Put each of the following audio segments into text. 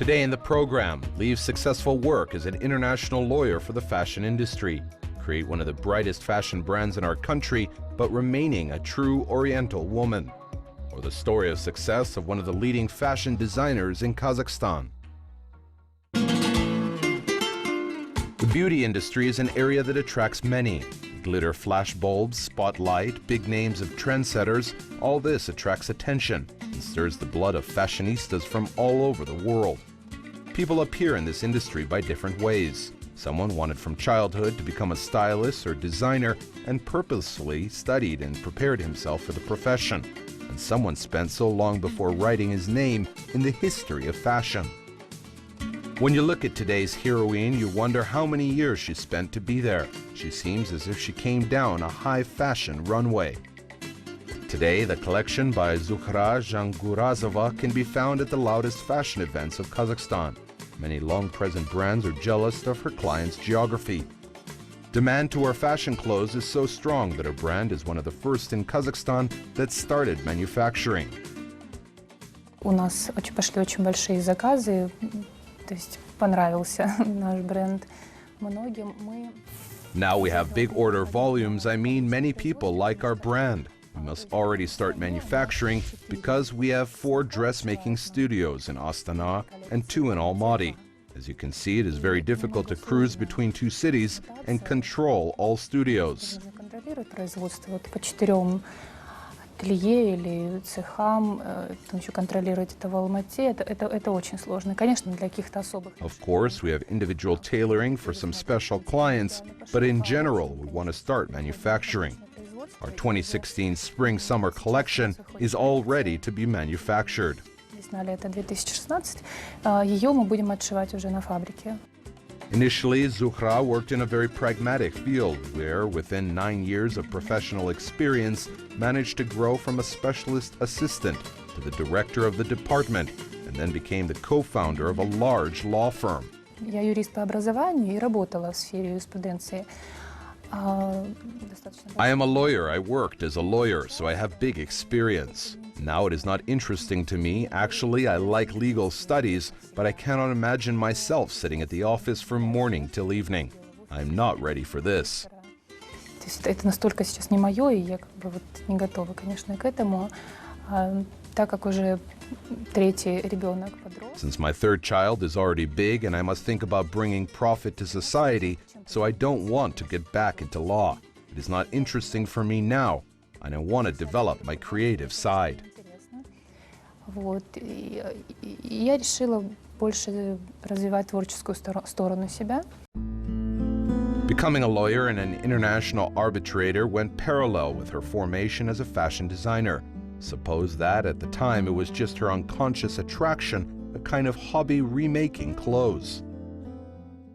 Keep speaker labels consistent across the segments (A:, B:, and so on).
A: Today in the program, leave successful work as an international lawyer for the fashion industry, create one of the brightest fashion brands in our country, but remaining a true oriental woman, or the story of success of one of the leading fashion designers in Kazakhstan. The beauty industry is an area that attracts many. Glitter flash bulbs, spotlight, big names of trendsetters, all this attracts attention and stirs the blood of fashionistas from all over the world. People appear in this industry by different ways. Someone wanted from childhood to become a stylist or designer and purposefully studied and prepared himself for the profession. And someone spent so long before writing his name in the history of fashion. When you look at today's heroine, you wonder how many years she spent to be there. She seems as if she came down a high fashion runway. Today, the collection by Zuhra Jangurazova can be found at the loudest fashion events of Kazakhstan. Many long-present brands are jealous of her clients' geography. Demand to wear fashion clothes is so strong that her brand is one of the first in Kazakhstan that started manufacturing.
B: У нас пошли очень большие заказы. То есть понравился наш бренд многим.
A: Now we have big order volumes. I mean, many people like our brand. We must already start manufacturing because we have 4 dressmaking studios in Astana and 2 in Almaty. As you can see, it is very difficult to cruise between 2 cities and control all studios.
B: Ателье или цехам, там еще контролировать это в Алмате, это очень сложно. Конечно, для каких-то особых.
A: Of course, we have individual tailoring for some special clients, but in general, we want to start manufacturing. Our 2016 Spring-Summer collection is all ready to be manufactured.
B: Весна-лето 2016, ее мы будем отшивать уже на фабрике.
A: Initially, Zuhra worked in a very pragmatic field where, within 9 years of professional experience, managed to grow from a specialist assistant to the director of the department and then became the co-founder of a large law firm.
B: Я юрист по образованию и работала в сфере юриспруденции.
A: I am a lawyer. I worked as a lawyer, so I have big experience. Now it is not interesting to me. Actually, I like legal studies, but I cannot imagine myself sitting at the office from morning till evening. I am not ready for this.
B: То есть это настолько сейчас не мое, и я не готова, конечно, к этому, так как уже третий ребенок подрос.
A: Since my third child is already big and I must think about bringing profit to society, so I don't want to get back into law. It is not interesting for me now, and I want to develop my creative side.
B: Вот, и я решила больше развивать творческую сторону себя.
A: Becoming a lawyer and an international arbitrator went parallel with her formation as a fashion designer. Suppose that at the time it was just her unconscious attraction, a kind of hobby remaking clothes.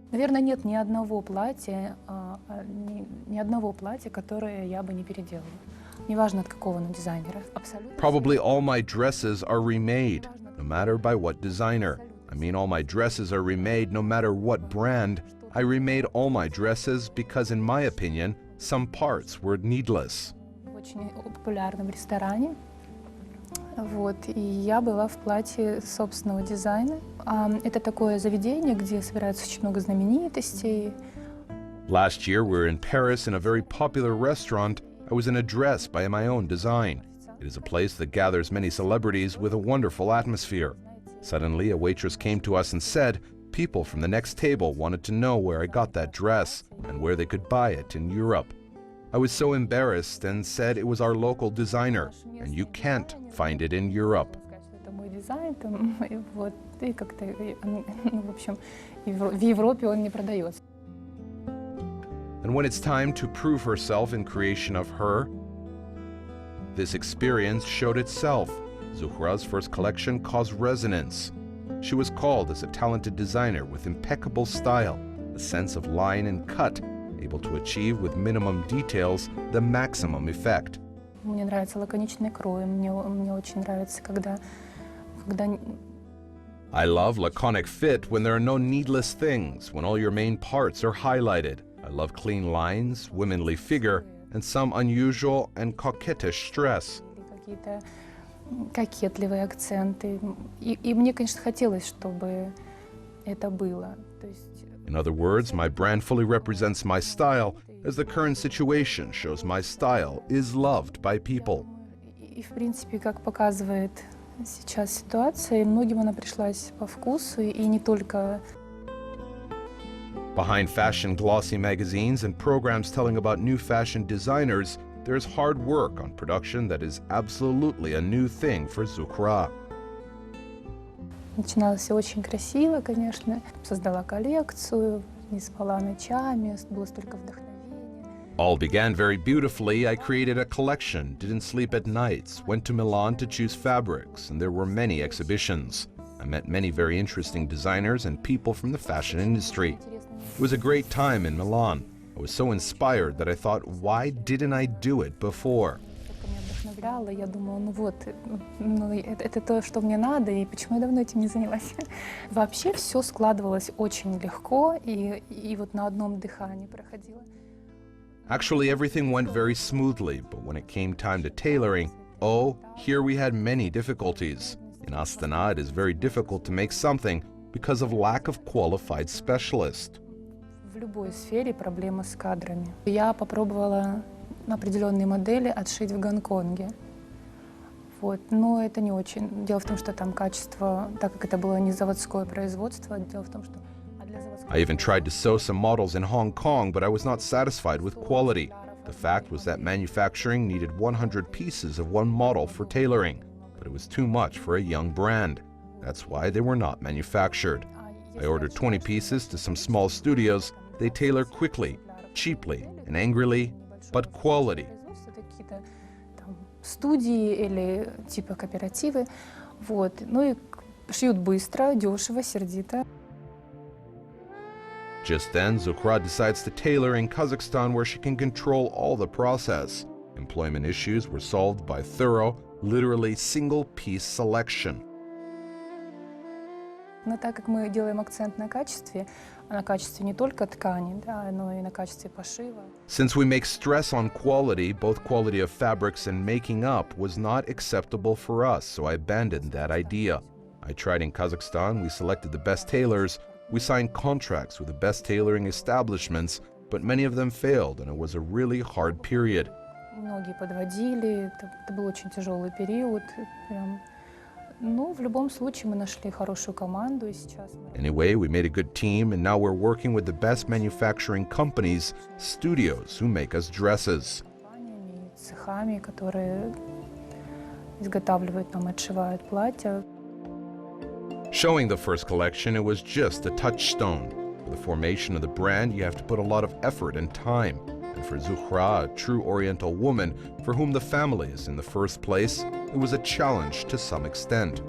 B: Наверное, нет ни одного платья, которое я бы не переделала. Неважно, от какого оно дизайнера.
A: Probably all my dresses are remade, no matter by what designer. I mean, all my dresses are remade no matter what brand. I remade all my dresses because, in my opinion, some parts were needless.
B: Очень популярном ресторане. Вот, и я была в платье собственного дизайна. Это такое заведение, где собираются очень много знаменитостей.
A: Last year, we were in Paris in a very popular restaurant. I was in a dress by my own design. It is a place that gathers many celebrities with a wonderful atmosphere. Suddenly, a waitress came to us and said, people from the next table wanted to know where I got that dress and where they could buy it in Europe. I was so embarrassed and said it was our local designer, and you can't find it in Europe.
B: Это мой дизайн, вот, и как-то, в общем, в Европе он не продается.
A: And when it's time to prove herself in creation of her, this experience showed itself. Zuhra's first collection caused resonance. She was called as a talented designer with impeccable style, a sense of line and cut, able to achieve with minimum details the maximum effect.
B: Мне нравится лаконичный крой, мне очень нравится, когда
A: I love laconic fit when there are no needless things, when all your main parts are highlighted. I love clean lines, womanly figure, and some unusual and coquettish stress.
B: какие-то кокетливые акценты. И мне, конечно, хотелось, чтобы это было. То есть,
A: In other words, my brand fully represents my style, as the current situation shows my style is loved by people.
B: и, в принципе, как показывает сейчас ситуация, многим она пришлась по вкусу, и не только.
A: Behind fashion glossy magazines and programs telling about new fashion designers, there's hard work on production that is absolutely a new thing for Zuhra.
B: Начиналось все очень красиво, конечно. Создала коллекцию, не спала ночами, было столько вдохновения.
A: All began very beautifully. I created a collection, didn't sleep at nights, went to Milan to choose fabrics, and there were many exhibitions. I met many very interesting designers and people from the fashion industry. It was a great time in Milan. I was so inspired that I thought, why didn't I do it before?
B: Я думала, ну вот, это то, что мне надо, и почему я давно этим не занялась. Вообще все складывалось очень легко, и вот на одном дыхании проходило.
A: Actually, everything went very smoothly, but when it came time to tailoring, oh, here we had many difficulties. In Astana, it is very difficult to make something because of lack of qualified specialists.
B: В любой сфере проблема с кадрами. Я попробовала определенные модели отшить в Гонконге. Вот. Но это не очень. Дело в том, что там качество, так как это было не заводское производство, дело в том, что
A: I even tried to sew some models in Hong Kong, but I was not satisfied with quality. The fact was that manufacturing needed 100 pieces of one model for tailoring, but it was too much for a young brand. That's why they were not manufactured. I ordered 20 pieces to some small studios. They tailor quickly, cheaply, and angrily, but quality.
B: Студии или типа кооперативы. Вот. Ну и шьют быстро, дешево, сердито.
A: Just then, Zuhra decides to tailor in Kazakhstan where she can control all the process. Employment issues were solved by thorough, literally single-piece selection.
B: Но так как мы делаем акцент на качестве не только ткани, да, но и на качестве пошива.
A: Since we make stress on quality, both quality of fabrics and making up was not acceptable for us, so I abandoned that idea. I tried in Kazakhstan, we selected the best tailors, we signed contracts with the best tailoring establishments, but many of them failed, and it was a really hard period.
B: Многие подводили, это был очень тяжелый период. Прям. Ну, в любом случае мы нашли хорошую команду, и сейчас.
A: Anyway, we made a good team, and now we're working with the best manufacturing companies, studios who make us dresses.
B: Цехами, которые изготавливают нам, отшивают платья.
A: Showing the first collection, it was just a touchstone. For the formation of the brand, you have to put a lot of effort and time. And for Zuhra, a true oriental woman, for whom the family is in the first place, it was a challenge to some extent.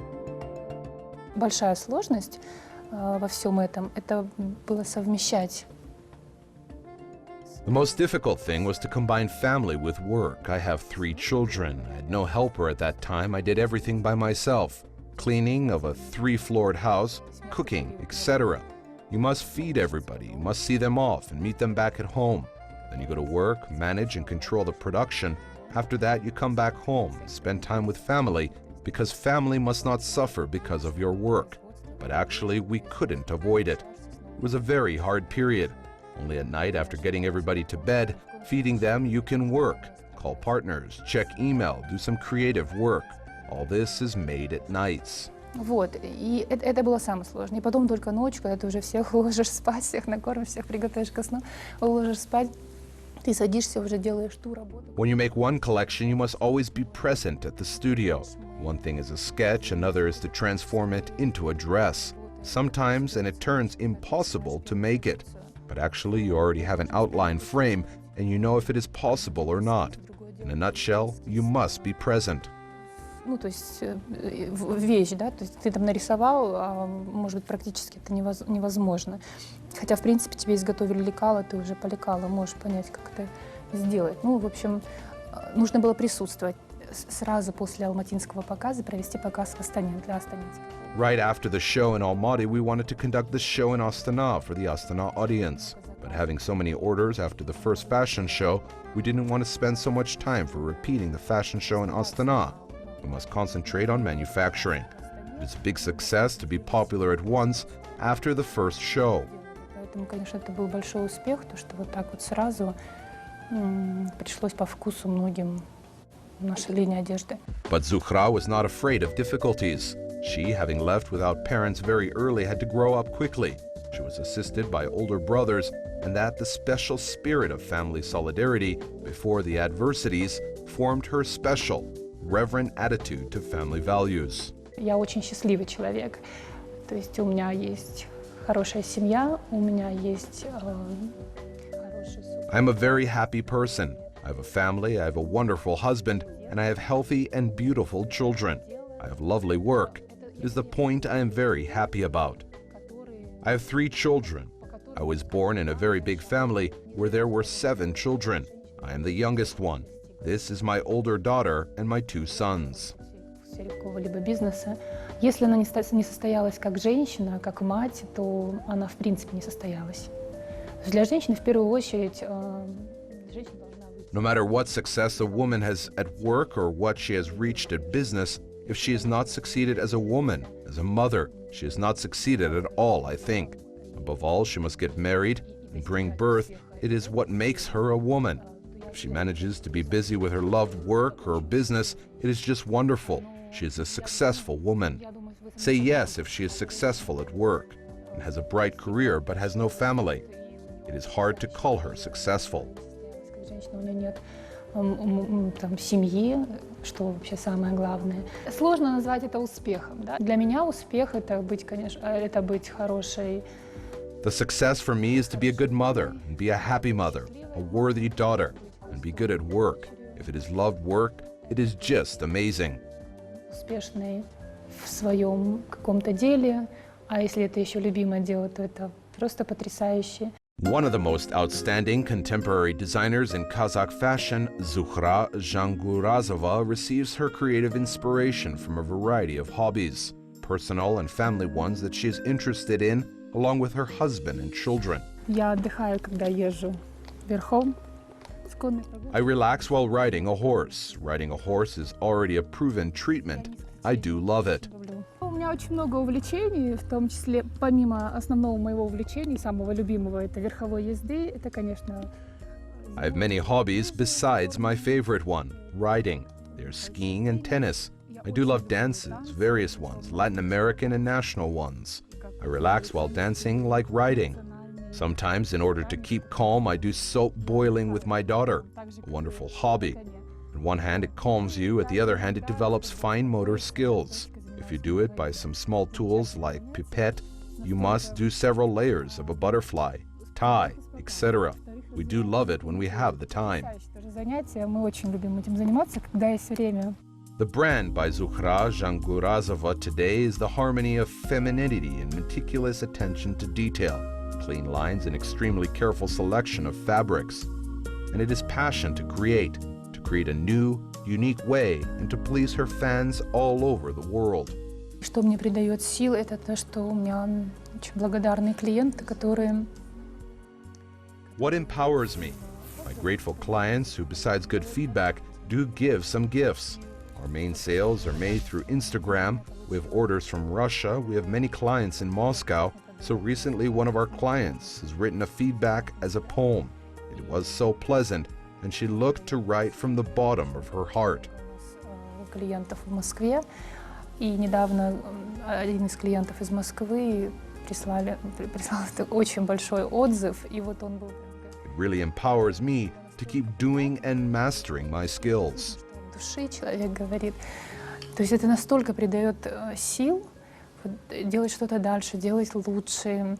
B: Большая сложность во всем этом, это было совмещать.
A: The most difficult thing was to combine family with work. I have 3 children. I had no helper at that time. I did everything by myself. Cleaning of a 3-floored house, cooking, etc. You must feed everybody, you must see them off and meet them back at home. Then you go to work, manage and control the production. After that, you come back home and spend time with family, because family must not suffer because of your work. But actually, we couldn't avoid it. It was a very hard period. Only at night, after getting everybody to bed, feeding them, you can work, call partners, check email, do some creative work. All this is made at nights.
B: Вот, и это было самое сложное. И потом только ночью, когда ты уже всех уложишь спать, всех накормишь, всех приготовишь ко сну, уложишь спать, ты садишься, уже делаешь ту работу.
A: When you make one collection, you must always be present at the studio. One thing is a sketch, another is to transform it into a dress. Sometimes, and it turns impossible to make it. But actually, you already have an outline frame, and you know if it is possible or not. In a nutshell, you must be present.
B: Ну, то есть вещь, да, то есть ты там нарисовал, а может быть практически это невозможно. Хотя, в принципе, тебе изготовили лекало, ты уже по лекалу можешь понять, как это сделать. Ну, в общем, нужно было присутствовать. Сразу после алматинского показа провести показ в Астане для астанинцев.
A: Right after the show in Almaty, we wanted to conduct the show in Astana for the Astana audience. But having so many orders after the first fashion show, we didn't want to spend so much time for repeating the fashion show in Astana. you must concentrate on manufacturing. It is a big success to be popular at once after the first show.
B: Поэтому, конечно, это был большой успех, то, что вот так вот сразу пришлось по вкусу многим наша линия одежды.
A: But Zuhra was not afraid of difficulties. She, having left without parents very early, had to grow up quickly. She was assisted by older brothers, and that the special spirit of family solidarity before the adversities formed her special, reverent attitude to family values.
B: Я очень счастливый человек. То есть у меня есть хорошая семья, у меня есть хороший суп.
A: I'm a very happy person. I have a family, I have a wonderful husband, and I have healthy and beautiful children. I have lovely work. It is the point I am very happy about. I have 3 children. I was born in a very big family where there were 7 children. I am the youngest one. This is my older daughter and my 2 sons.
B: Какого-либо бизнеса. Если она не состоялась как женщина, как мать, то она в принципе не состоялась. Для женщины в первую очередь женщина должна быть.
A: No matter what success a woman has at work or what she has reached at business, if she has not succeeded as a woman, as a mother, she has not succeeded at all, I think. Above all, she must get married and bring birth. It is what makes her a woman. If she manages to be busy with her loved work or business, it is just wonderful. She is a successful woman. Say yes if she is successful at work and has a bright career but has no family. It is hard to call her successful.
B: Женщина, у нее нет там семьи, что вообще самое главное. Сложно назвать это успехом, да? Для меня успех это быть, конечно, это быть хорошей.
A: The success for me is to be a good mother and be a happy mother, a worthy daughter, and be good at work. If it is loved work, it is just amazing.
B: Успешной в своем каком-то деле, а если это еще любимое дело, то это просто потрясающе.
A: One of the most outstanding contemporary designers in Kazakh fashion, Zuhra Jangurazova, receives her creative inspiration from a variety of hobbies, personal and family ones that she is interested in, along with her husband and children.
B: Я отдыхаю, когда езжу верхом.
A: I relax while riding a horse. Riding a horse is already a proven treatment. I do love it.
B: У меня очень много увлечений, в том числе, помимо основного моего увлечения, самого любимого, это верховой езды, это, конечно...
A: I have many hobbies besides my favorite one, riding. There's skiing and tennis. I do love dances, various ones, Latin American and national ones. I relax while dancing like riding. Sometimes, in order to keep calm, I do soap boiling with my daughter, a wonderful hobby. On one hand, it calms you, at the other hand, it develops fine motor skills. If you do it by some small tools like pipette, you must do several layers of a butterfly, tie, etc. We do love it when we have the time.
B: Мы очень любим этим заниматься, когда есть время.
A: The brand by Zuhra Jangurazova today is the harmony of femininity and meticulous attention to detail, clean lines and extremely careful selection of fabrics. And it is passion to create a new, unique way and to please her fans all over the world.
B: Что мне придает сил, это то, что у меня очень благодарные клиенты, которые...
A: What empowers me? My grateful clients who, besides good feedback, do give some gifts. Our main sales are made through Instagram. We have orders from Russia. We have many clients in Moscow. So recently, one of our clients has written a feedback as a poem. It was so pleasant, and she looked to write from the bottom of her heart.
B: Клиентов в Москве, и недавно один из клиентов из Москвы прислал очень большой отзыв, и вот он был...
A: It really empowers me to keep doing and mastering my skills.
B: Души человек говорит. То есть это настолько придает сил делать что-то дальше, делать лучше.